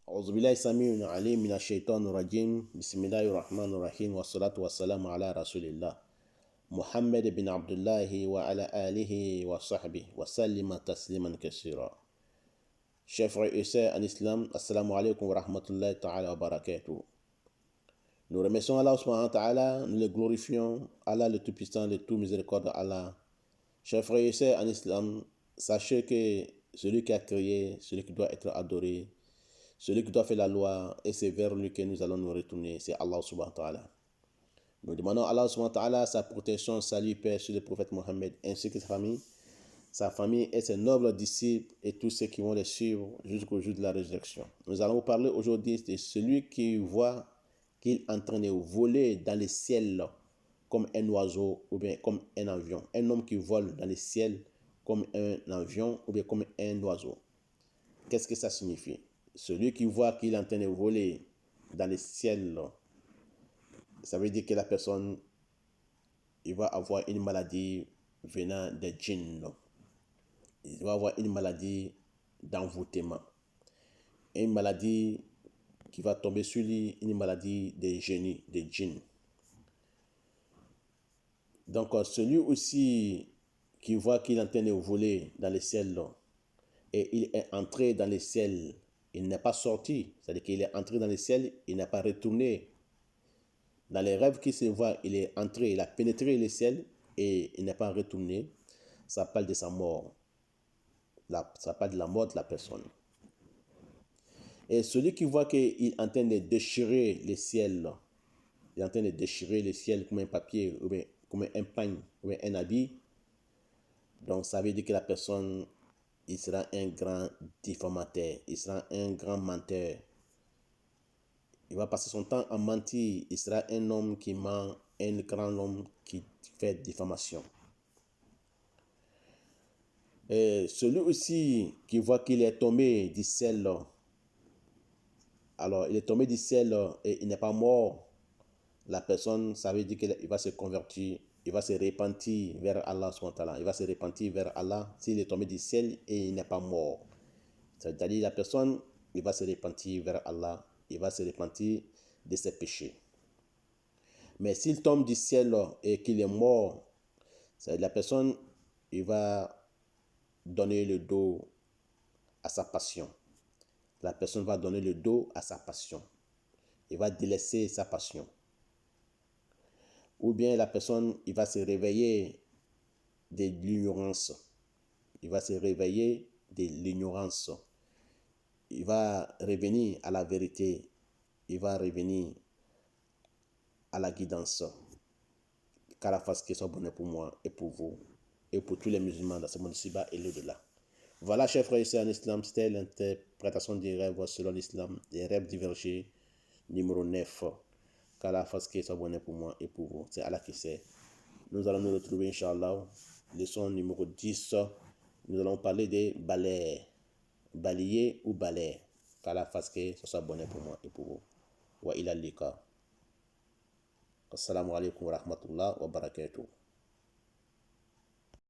أعوذ بالله السميع العليم من الشيطان الرجيم بسم الله الرحمن الرحيم والصلاة والسلام على رسول الله محمد بن عبد الله وعلى آله وصحبه وسلم تسليما كثيرا. Chers frères et sœurs en islam, assalamu alaikum wa rahmatullahi ta'ala wa barakatuh. Nous remercions Allah subhanahu wa ta'ala, nous le glorifions, Allah le Tout-Puissant, le Tout Miséricordieux Allah. Chers frères et sœurs en islam, sachez que celui qui a créé, celui qui doit être adoré, celui qui doit faire la loi, et c'est vers lui que nous allons nous retourner, c'est Allah subhanahu wa ta'ala. Nous demandons à Allah subhanahu wa ta'ala sa protection, salut, paix sur le prophète Mohammed ainsi que sa famille et ses nobles disciples et tous ceux qui vont les suivre jusqu'au jour de la résurrection. Nous allons vous parler aujourd'hui de celui qui voit qu'il est en train de voler dans le ciel comme un oiseau ou bien comme un avion. Un homme qui vole dans le ciel comme un avion ou bien comme un oiseau. Qu'est-ce que ça signifie? Celui qui voit qu'il est en train de voler dans le ciel, ça veut dire que la personne il va avoir une maladie venant des djinns. Il va avoir une maladie d'envoûtement. Une maladie qui va tomber sur lui, une maladie des génies, des djinns. Donc celui aussi qui voit qu'il est en train de voler dans le ciel et il est entré dans le ciel, il n'est pas sorti, c'est-à-dire qu'il est entré dans le ciel, il n'est pas retourné. Dans les rêves qui se voient, il est entré, il a pénétré le ciel et il n'est pas retourné. Ça parle de sa mort. Ça parle de la mort de la personne. Et celui qui voit qu'il est en train de déchirer le ciel, il est en train de déchirer le ciel comme un papier, ou bien comme un pagne, ou bien un habit, donc ça veut dire que la personne, il sera un grand diffamateur, il sera un grand menteur. Il va passer son temps à mentir, il sera un homme qui ment, un grand homme qui fait diffamation. Et celui aussi qui voit qu'il est tombé du ciel, alors il est tombé du ciel et il n'est pas mort, la personne, ça veut dire qu'il va se convertir, il va se repentir vers Allah subhanahu wa ta'ala. Il va se repentir vers Allah s'il est tombé du ciel et il n'est pas mort. C'est-à-dire la personne, il va se repentir vers Allah, il va se repentir de ses péchés. Mais s'il tombe du ciel et qu'il est mort, c'est-à-dire la personne, il va donner le dos à sa passion. La personne va donner le dos à sa passion. Il va délaisser sa passion. Ou bien la personne, il va se réveiller de l'ignorance. Il va se réveiller de l'ignorance. Il va revenir à la vérité. Il va revenir à la guidance. Qu'Allah fasse qu'il soit bonheur pour moi et pour vous et pour tous les musulmans dans ce monde ci-bas et l'au-delà. Voilà, chers frères et sœurs en islam, c'était l'interprétation des rêves selon l'islam, des rêves divergés, numéro 9. Qu'Allah fasse qu'il soit bonheur pour moi et pour vous. C'est Allah qui sait. Nous allons nous retrouver, Inch'Allah, leçon numéro 10. Nous allons parler des balais. Balayer ou balai. Qu'Allah fasse que ce soit bonheur pour moi et pour vous. Wa ila lika. Assalamu alaikum wa rahmatullah wa barakatuh.